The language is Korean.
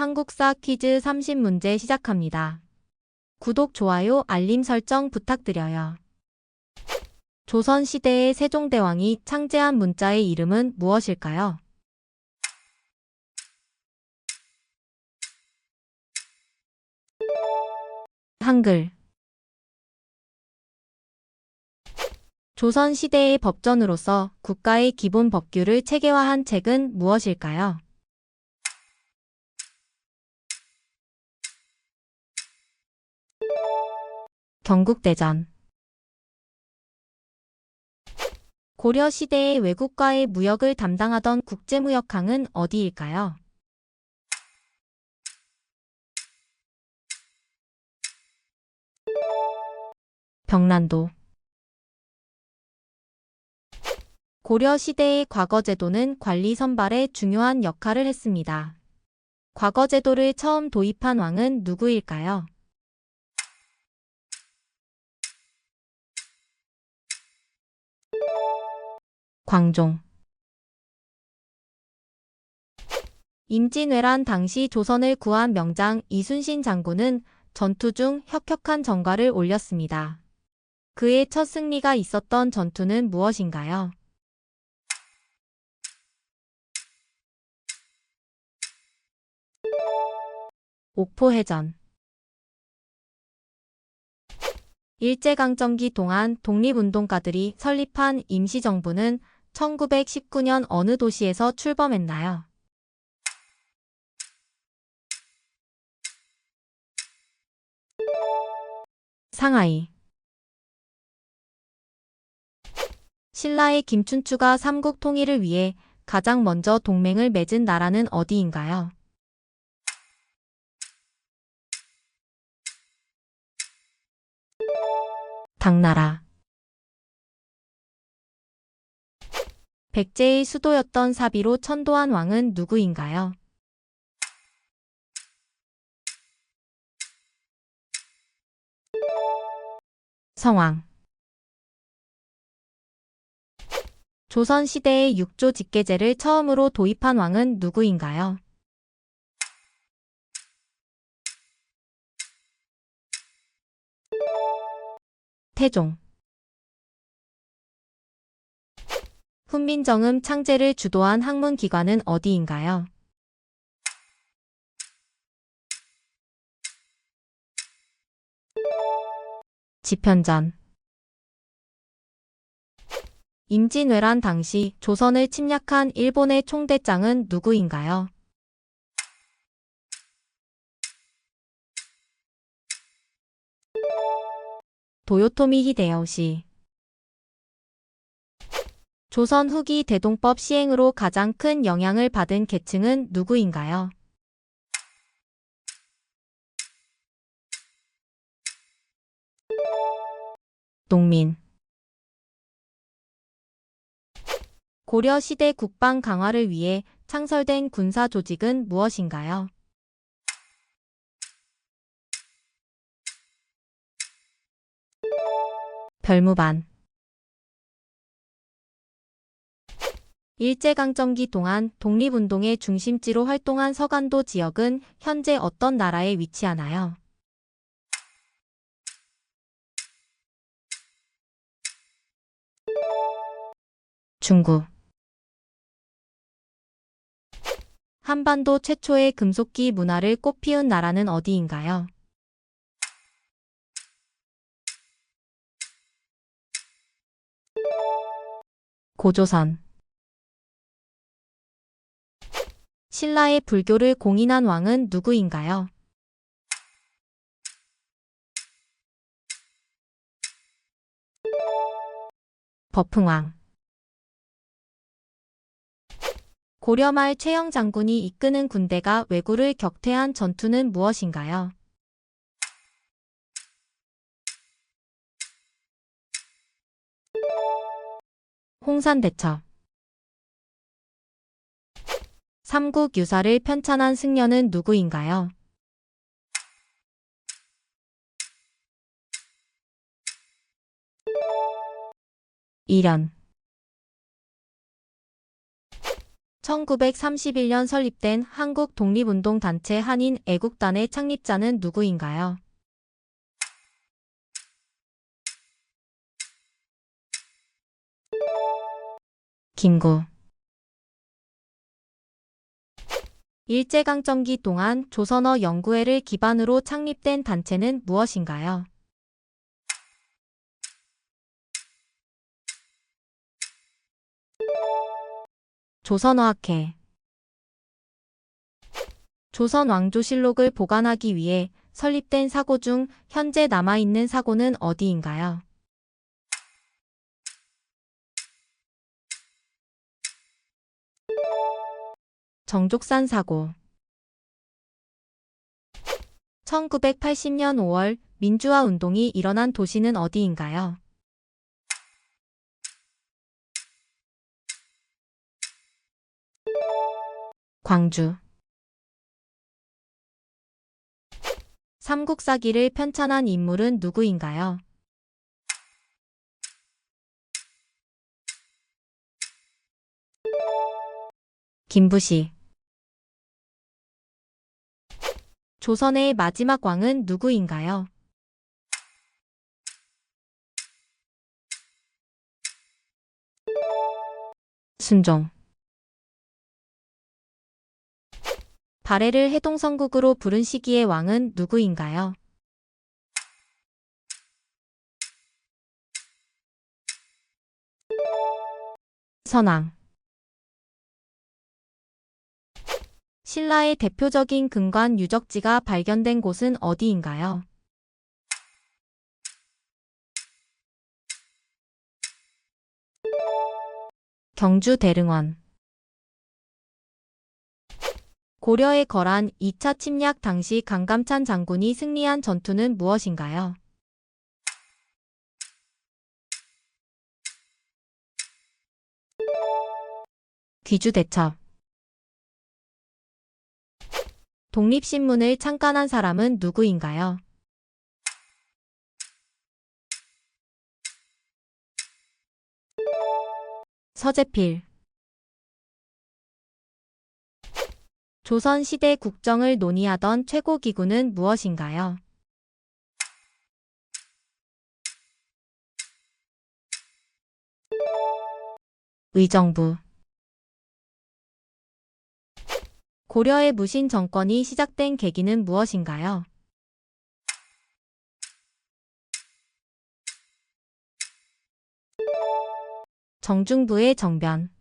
한국사 퀴즈 30문제 시작합니다. 구독, 좋아요, 알림 설정 부탁드려요. 조선시대의 세종대왕이 창제한 문자의 이름은 무엇일까요? 한글. 조선시대의 법전으로서 국가의 기본 법규를 체계화한 책은 무엇일까요? 경국대전. 고려시대의 외국과의 무역을 담당하던 국제무역항은 어디일까요? 병란도. 고려시대의 과거제도는 관리 선발에 중요한 역할을 했습니다. 과거제도를 처음 도입한 왕은 누구일까요? 광종. 임진왜란 당시 조선을 구한 명장 이순신 장군은 전투 중 혁혁한 전과를 올렸습니다. 그의 첫 승리가 있었던 전투는 무엇인가요? 옥포해전. 일제강점기 동안 독립운동가들이 설립한 임시정부는 1919년 어느 도시에서 출범했나요? 상하이. 신라의 김춘추가 삼국 통일을 위해 가장 먼저 동맹을 맺은 나라는 어디인가요? 당나라. 백제의 수도였던 사비로 천도한 왕은 누구인가요? 성왕. 조선시대의 육조 직계제를 처음으로 도입한 왕은 누구인가요? 태종. 훈민정음 창제를 주도한 학문기관은 어디인가요? 집현전. 임진왜란 당시 조선을 침략한 일본의 총대장은 누구인가요? 도요토미 히데요시. 조선 후기 대동법 시행으로 가장 큰 영향을 받은 계층은 누구인가요? 농민. 고려시대 국방 강화를 위해 창설된 군사 조직은 무엇인가요? 별무반. 일제강점기 동안 독립운동의 중심지로 활동한 서간도 지역은 현재 어떤 나라에 위치하나요? 중국. 한반도 최초의 금속기 문화를 꽃피운 나라는 어디인가요? 고조선. 신라의 불교를 공인한 왕은 누구인가요? 버풍왕. 고려 말 최영 장군이 이끄는 군대가 왜구를 격퇴한 전투는 무엇인가요? 홍산대첩. 삼국 유사를 편찬한 승려는 누구인가요? 이련. 1931년 설립된 한국 독립운동단체 한인 애국단의 창립자는 누구인가요? 김구. 일제강점기 동안 조선어 연구회를 기반으로 창립된 단체는 무엇인가요? 조선어학회. 조선왕조실록을 보관하기 위해 설립된 사고 중 현재 남아있는 사고는 어디인가요? 정족산 사고. 1980년 5월 민주화 운동이 일어난 도시는 어디인가요? 광주. 삼국사기를 편찬한 인물은 누구인가요? 김부시. 조선의 마지막 왕은 누구인가요? 순종. 발해를 해동성국으로 부른 시기의 왕은 누구인가요? 선왕. 신라의 대표적인 근관 유적지가 발견된 곳은 어디인가요? 경주 대릉원. 고려의 거란 2차 침략 당시 강감찬 장군이 승리한 전투는 무엇인가요? 귀주대첩. 독립신문을 창간한 사람은 누구인가요? 서재필. 조선시대 국정을 논의하던 최고기구는 무엇인가요? 의정부. 고려의 무신 정권이 시작된 계기는 무엇인가요? 정중부의 정변.